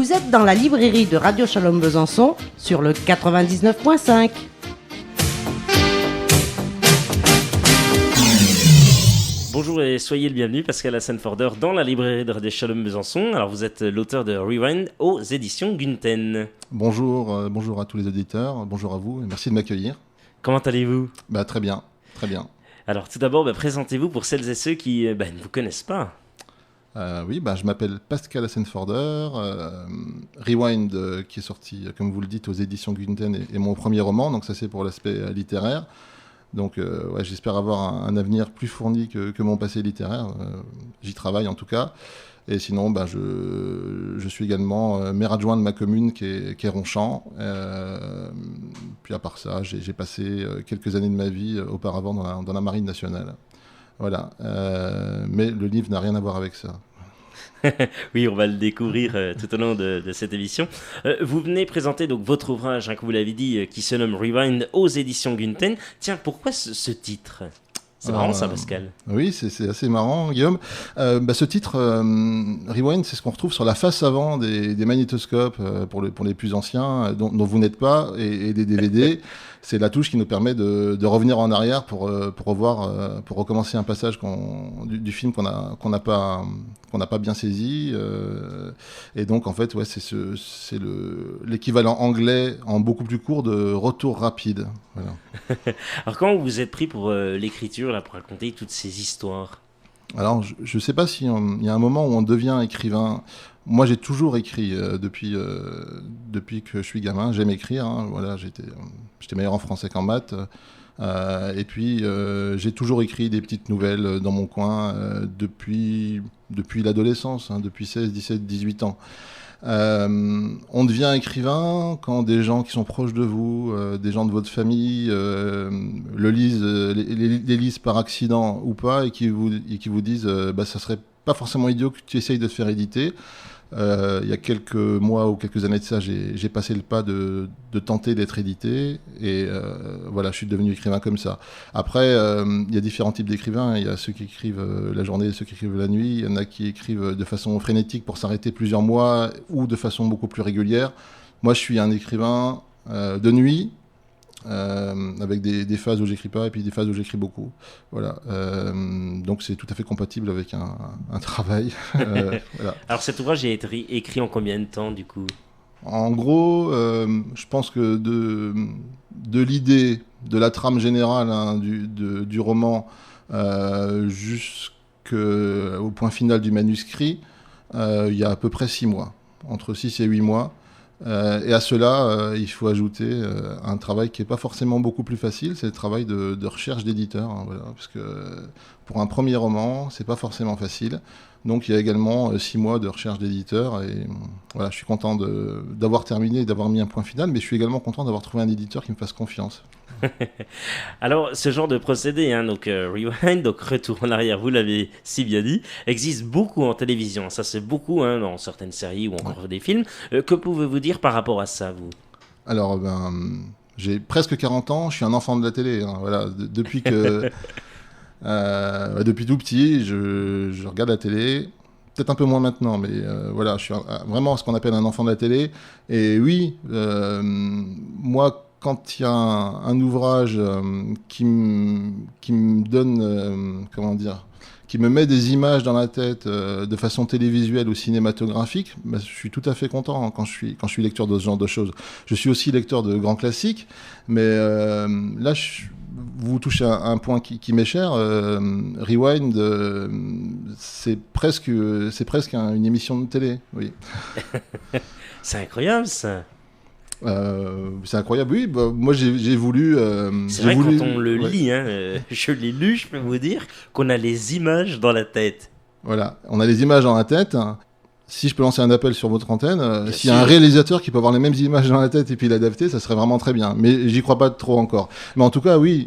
Vous êtes dans la librairie de Radio Shalom Besançon sur le 99.5. Bonjour et soyez le bienvenu, Pascal Hassenforder dans la librairie de Radio Shalom Besançon. Alors vous êtes l'auteur de Rewind aux éditions Gunten. Bonjour, bonjour à tous les auditeurs, bonjour à vous et merci de m'accueillir. Comment allez-vous ? Très bien, très bien. Alors tout d'abord, présentez-vous pour celles et ceux qui ne vous connaissent pas. Je m'appelle Pascal Hassenforder. Rewind, qui est sorti, comme vous le dites, aux éditions Gunten, est mon premier roman, donc ça c'est pour l'aspect littéraire. Donc j'espère avoir un avenir plus fourni que mon passé littéraire. J'y travaille en tout cas. Et sinon, je suis également maire adjoint de ma commune qui est Ronchamp. Puis à part ça, j'ai passé quelques années de ma vie auparavant dans la Marine nationale. Voilà. Mais le livre n'a rien à voir avec ça. Oui, on va le découvrir tout au long de cette émission. Vous venez présenter donc votre ouvrage, comme vous l'avez dit, qui se nomme Rewind aux éditions Gunten. Tiens, pourquoi ce titre ? C'est marrant ça, Pascal. Oui, c'est assez marrant, Guillaume. Ce titre, Rewind, c'est ce qu'on retrouve sur la face avant des magnétoscopes pour les plus anciens, dont vous n'êtes pas, et des DVD. C'est la touche qui nous permet de revenir en arrière pour revoir, pour recommencer un passage du film qu'on n'a pas bien saisi. Et donc, en fait, c'est l'équivalent anglais en beaucoup plus court de retour rapide. Voilà. Alors, comment vous vous êtes pris pour l'écriture, pour raconter toutes ces histoires ? Alors, je ne sais pas s'il y a un moment où on devient écrivain. Moi, j'ai toujours écrit depuis que je suis gamin. J'aime écrire. Voilà, j'étais meilleur en français qu'en maths. Et puis, j'ai toujours écrit des petites nouvelles dans mon coin depuis l'adolescence, depuis 16, 17, 18 ans. On devient écrivain quand des gens qui sont proches de vous, des gens de votre famille, les lisent par accident ou pas et qui vous disent ça serait pas forcément idiot que tu essayes de te faire éditer. Il y a quelques mois ou quelques années de ça, j'ai passé le pas de tenter d'être édité et je suis devenu écrivain comme ça. Après, il y a différents types d'écrivains. Il y a ceux qui écrivent la journée, ceux qui écrivent la nuit. Il y en a qui écrivent de façon frénétique pour s'arrêter plusieurs mois ou de façon beaucoup plus régulière. Moi, je suis un écrivain de nuit. Avec des phases où j'écris pas et puis des phases où j'écris beaucoup. Voilà. Donc c'est tout à fait compatible avec un travail. Voilà. Alors cet ouvrage est écrit en combien de temps du coup ? En gros, je pense que de l'idée, de la trame générale du roman jusqu'au point final du manuscrit, il y a à peu près 6 mois, entre 6 et 8 mois. Et à cela, il faut ajouter un travail qui n'est pas forcément beaucoup plus facile, c'est le travail de recherche d'éditeur. Voilà, parce que pour un premier roman, c'est pas forcément facile. Donc il y a également 6 mois de recherche d'éditeur. Et voilà, je suis content d'avoir terminé et d'avoir mis un point final, mais je suis également content d'avoir trouvé un éditeur qui me fasse confiance. Alors, ce genre de procédé, Rewind, donc retour en arrière, vous l'avez si bien dit, existe beaucoup en télévision. Ça, c'est beaucoup dans certaines séries ou encore des films. Que pouvez-vous dire par rapport à ça, vous ? Alors, j'ai presque 40 ans, je suis un enfant de la télé. Voilà, depuis que... depuis tout petit, je regarde la télé. Peut-être un peu moins maintenant, mais je suis vraiment ce qu'on appelle un enfant de la télé. Et oui, moi, quand il y a un ouvrage qui me donne, qui me met des images dans la tête de façon télévisuelle ou cinématographique, je suis tout à fait content quand je suis lecteur de ce genre de choses. Je suis aussi lecteur de grands classiques, mais là, vous touchez à un point qui m'est cher. Rewind, c'est presque une émission de télé, oui. C'est incroyable, ça. C'est incroyable, oui. Moi, j'ai voulu. C'est vrai, quand on le lit, je l'ai lu, je peux vous dire qu'on a les images dans la tête. Voilà, on a les images dans la tête. Si je peux lancer un appel sur votre antenne, s'il y a un sûr. réalisateur qui peut avoir les mêmes images dans la tête et puis l'adapter, ça serait vraiment très bien. Mais j'y crois pas trop encore. Mais en tout cas, oui,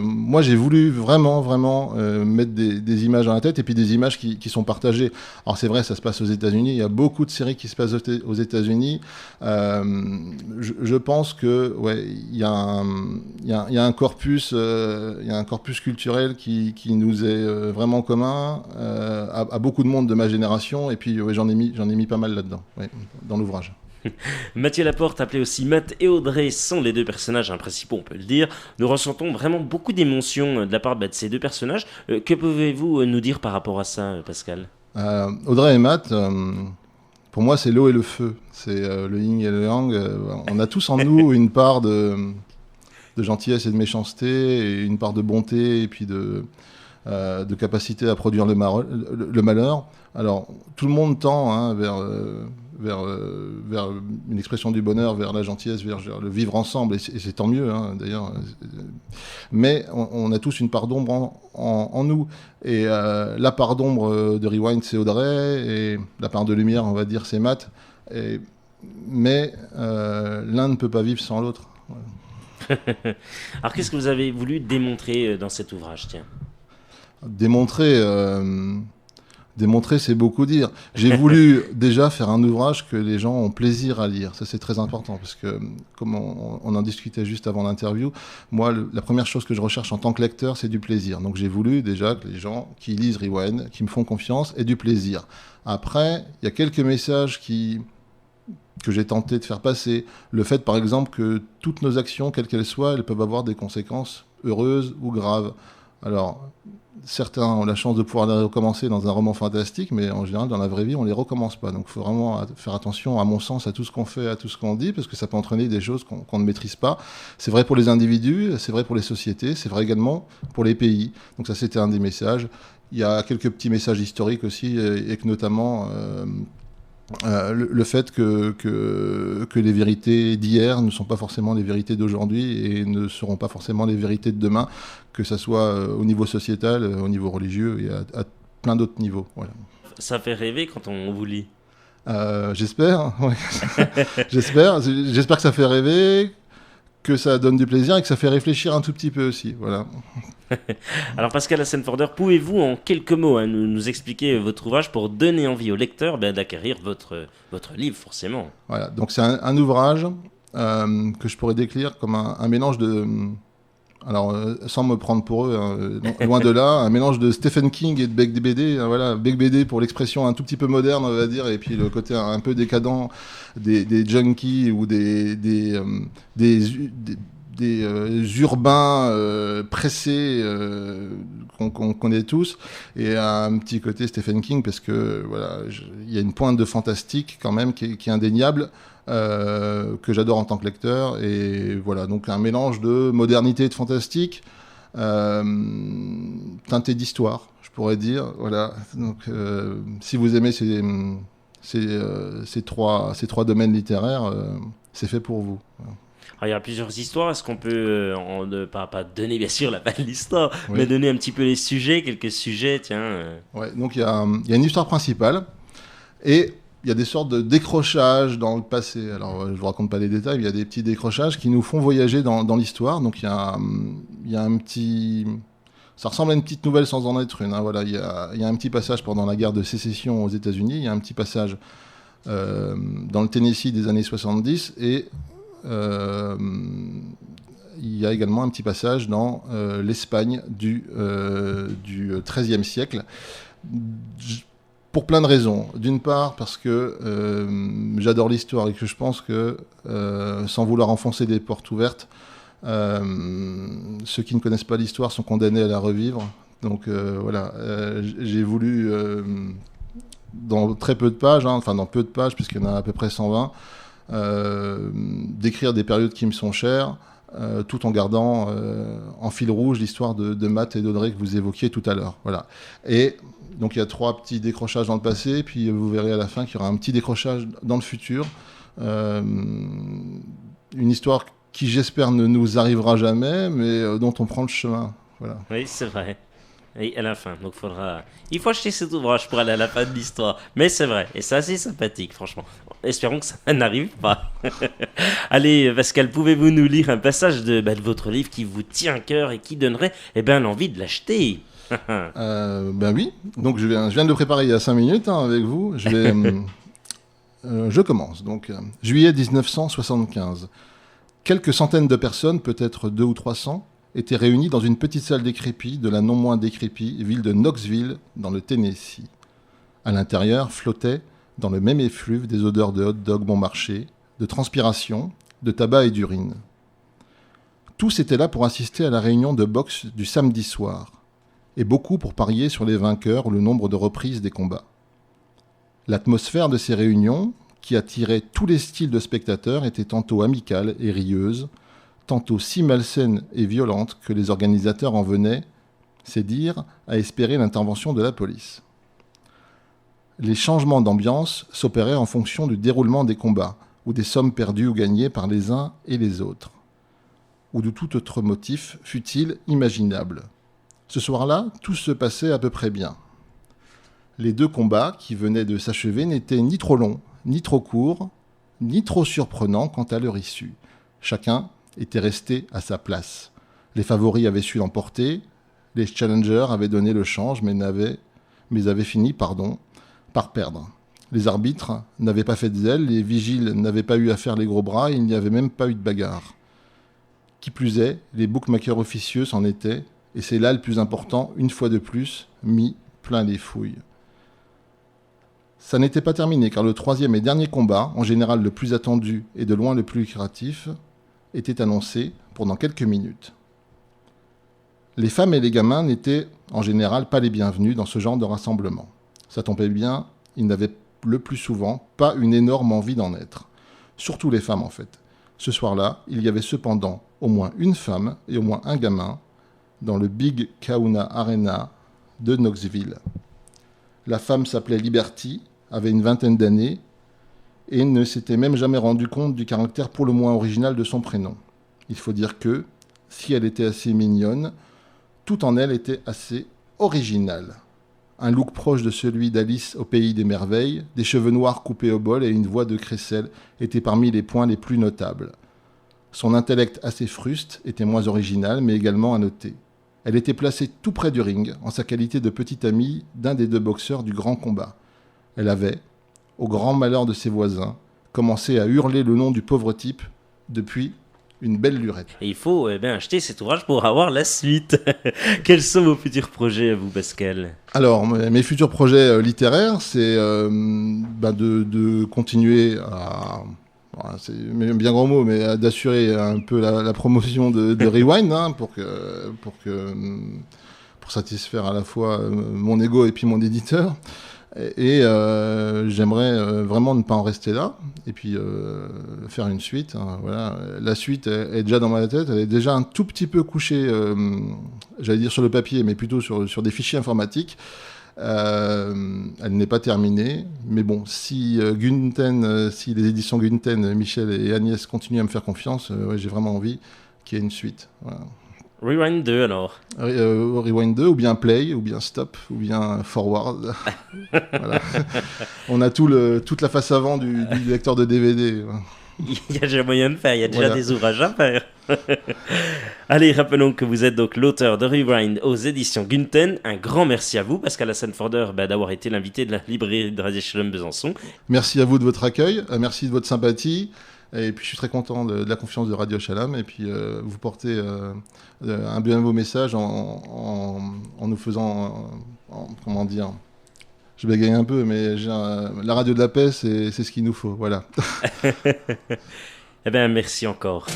moi j'ai voulu vraiment mettre des images dans la tête et puis des images qui sont partagées. Alors c'est vrai, ça se passe aux États-Unis. Il y a beaucoup de séries qui se passent aux États-Unis. Je pense que il y a un corpus, culturel qui nous est vraiment commun à beaucoup de monde de ma génération. Et puis j'en ai j'en ai mis pas mal là-dedans, ouais, dans l'ouvrage. Mathieu Laporte, appelé aussi Matt et Audrey, sont les deux personnages principaux, on peut le dire. Nous ressentons vraiment beaucoup d'émotions de la part de ces deux personnages. Que pouvez-vous nous dire par rapport à ça, Pascal ? Audrey et Matt, pour moi, c'est l'eau et le feu. C'est le yin et le yang. On a tous en nous une part de gentillesse et de méchanceté, et une part de bonté, et puis de capacité à produire le malheur. Alors, tout le monde tend vers une expression du bonheur, vers la gentillesse, vers le vivre ensemble, et c'est tant mieux, hein, d'ailleurs. Mais on a tous une part d'ombre en nous. Et la part d'ombre de Rewind, c'est Audrey, et la part de lumière, on va dire, c'est Matt. Mais l'un ne peut pas vivre sans l'autre. Voilà. Alors, qu'est-ce que vous avez voulu démontrer dans cet ouvrage, tiens ? Démontrer, c'est beaucoup dire. J'ai voulu déjà faire un ouvrage que les gens ont plaisir à lire. Ça, c'est très important, parce que, comme on en discutait juste avant l'interview, moi, la première chose que je recherche en tant que lecteur, c'est du plaisir. Donc, j'ai voulu déjà que les gens qui lisent Rewind, qui me font confiance, aient du plaisir. Après, il y a quelques messages que j'ai tenté de faire passer. Le fait, par exemple, que toutes nos actions, quelles qu'elles soient, elles peuvent avoir des conséquences heureuses ou graves. Alors, certains ont la chance de pouvoir les recommencer dans un roman fantastique, mais en général, dans la vraie vie, on ne les recommence pas. Donc, il faut vraiment faire attention, à mon sens, à tout ce qu'on fait, à tout ce qu'on dit, parce que ça peut entraîner des choses qu'on ne maîtrise pas. C'est vrai pour les individus, c'est vrai pour les sociétés, c'est vrai également pour les pays. Donc ça, c'était un des messages. Il y a quelques petits messages historiques aussi, et que notamment... le fait que les vérités d'hier ne sont pas forcément les vérités d'aujourd'hui et ne seront pas forcément les vérités de demain, que ce soit au niveau sociétal, au niveau religieux et à plein d'autres niveaux. Voilà. Ça fait rêver quand on vous lit. J'espère, ouais. J'espère que ça fait rêver, que ça donne du plaisir et que ça fait réfléchir un tout petit peu aussi. Voilà. Alors Pascal Hassenforder, pouvez-vous en quelques mots nous expliquer votre ouvrage pour donner envie au lecteur d'acquérir votre livre, forcément. Voilà, donc c'est un ouvrage que je pourrais décrire comme un mélange de... Alors, sans me prendre pour eux, loin de là, un mélange de Stephen King et de Beck BD. Voilà, Beck BD pour l'expression un tout petit peu moderne, on va dire, et puis le côté un peu décadent des junkies ou des urbains pressés qu'on connaît tous, et un petit côté Stephen King, parce que voilà, il y a une pointe de fantastique quand même qui est indéniable, que j'adore en tant que lecteur, et voilà, donc un mélange de modernité et de fantastique, teinté d'histoire, je pourrais dire. Voilà, donc si vous aimez ces trois domaines littéraires, c'est fait pour vous. Voilà. Alors, il y a plusieurs histoires. Est-ce qu'on peut, pas donner bien sûr la fin de l'histoire, oui, mais donner un petit peu les sujets, quelques sujets, tiens. Ouais, donc il y a une histoire principale, et il y a des sortes de décrochages dans le passé. Alors, je ne vous raconte pas les détails, mais il y a des petits décrochages qui nous font voyager dans l'histoire. Donc, il y a un petit... Ça ressemble à une petite nouvelle sans en être une. Hein. Voilà, il y a un petit passage pendant la guerre de sécession aux États-Unis. Il y a un petit passage dans le Tennessee des années 70. Et il y a également un petit passage dans l'Espagne du XIIIe siècle. Pour plein de raisons. D'une part, parce que j'adore l'histoire et que je pense que, sans vouloir enfoncer des portes ouvertes, ceux qui ne connaissent pas l'histoire sont condamnés à la revivre. Donc voilà, j'ai voulu, dans très peu de pages, dans peu de pages, puisqu'il y en a à peu près 120, décrire des périodes qui me sont chères, tout en gardant en fil rouge l'histoire de Matt et d'Audrey que vous évoquiez tout à l'heure. Voilà. Et donc il y a 3 petits décrochages dans le passé, puis vous verrez à la fin qu'il y aura un petit décrochage dans le futur. Une histoire qui, j'espère, ne nous arrivera jamais, mais dont on prend le chemin. Voilà. Oui, c'est vrai. Et à la fin, donc il faut acheter cet ouvrage pour aller à la fin de l'histoire. Mais c'est vrai, et c'est assez sympathique, franchement. Espérons que ça n'arrive pas. Allez, Pascal, pouvez-vous nous lire un passage de votre livre qui vous tient à cœur et qui donnerait l'envie de l'acheter? Ben oui, donc je viens de le préparer il y a 5 minutes avec vous. Je commence. Donc, juillet 1975. Quelques centaines de personnes, peut-être 200 ou 300, étaient réunies dans une petite salle décrépite de la non moins décrépite ville de Knoxville, dans le Tennessee. À l'intérieur flottaient dans le même effluve des odeurs de hot-dog bon marché, de transpiration, de tabac et d'urine. Tous étaient là pour assister à la réunion de boxe du samedi soir, et beaucoup pour parier sur les vainqueurs ou le nombre de reprises des combats. L'atmosphère de ces réunions, qui attirait tous les styles de spectateurs, était tantôt amicale et rieuse, tantôt si malsaine et violente que les organisateurs en venaient, c'est dire, à espérer l'intervention de la police. Les changements d'ambiance s'opéraient en fonction du déroulement des combats, ou des sommes perdues ou gagnées par les uns et les autres, ou de tout autre motif, fût-il imaginable. Ce soir-là, tout se passait à peu près bien. Les 2 combats qui venaient de s'achever n'étaient ni trop longs, ni trop courts, ni trop surprenants quant à leur issue. Chacun était resté à sa place. Les favoris avaient su l'emporter, les challengers avaient donné le change, mais avaient fini par perdre. Les arbitres n'avaient pas fait de zèle, les vigiles n'avaient pas eu à faire les gros bras, et il n'y avait même pas eu de bagarre. Qui plus est, les bookmakers officieux s'en étaient, et c'est là le plus important, une fois de plus, mis plein les fouilles. Ça n'était pas terminé, car le 3e et dernier combat, en général le plus attendu et de loin le plus lucratif, était annoncé pour dans quelques minutes. Les femmes et les gamins n'étaient en général pas les bienvenus dans ce genre de rassemblement. Ça tombait bien, ils n'avaient le plus souvent pas une énorme envie d'en être. Surtout les femmes en fait. Ce soir-là, il y avait cependant au moins une femme et au moins un gamin dans le Big Kahuna Arena de Knoxville. La femme s'appelait Liberty, avait une 20aine d'années et ne s'était même jamais rendu compte du caractère pour le moins original de son prénom. Il faut dire que, si elle était assez mignonne, tout en elle était assez original. Un look proche de celui d'Alice au Pays des Merveilles, des cheveux noirs coupés au bol et une voix de crécelle étaient parmi les points les plus notables. Son intellect assez fruste était moins original, mais également à noter. Elle était placée tout près du ring, en sa qualité de petite amie d'un des 2 boxeurs du grand combat. Elle avait, au grand malheur de ses voisins, commencé à hurler le nom du pauvre type depuis une belle lurette. Et il faut acheter cet ouvrage pour avoir la suite. Quels sont vos futurs projets à vous, Pascal ? Alors, mes futurs projets littéraires, c'est de continuer à... C'est bien grand mot, mais d'assurer un peu la promotion de Rewind, pour satisfaire à la fois mon ego et puis mon éditeur. Et j'aimerais vraiment ne pas en rester là, et puis faire une suite. Voilà. La suite est déjà dans ma tête, elle est déjà un tout petit peu couchée, j'allais dire sur le papier, mais plutôt sur des fichiers informatiques. Elle n'est pas terminée, mais bon, si les éditions Gunten, Michel et Agnès continuent à me faire confiance, j'ai vraiment envie qu'il y ait une suite. Voilà. Rewind 2 alors Rewind 2, ou bien Play, ou bien Stop, ou bien Forward. Voilà. On a toute la face avant du lecteur de DVD. Il y a déjà moyen de faire, il y a déjà des ouvrages à faire. Allez, rappelons que vous êtes donc l'auteur de Rewind aux éditions Gunten. Un grand merci à vous, Pascal Hassan-Forder, d'avoir été l'invité de la librairie de Radio Shalom Besançon. Merci à vous de votre accueil, merci de votre sympathie. Et puis je suis très content de la confiance de Radio Shalom. Et puis vous portez un bien beau message en nous faisant... comment dire, je bégaye un peu, mais la radio de la paix, c'est ce qu'il nous faut. Voilà. Eh bien, merci encore.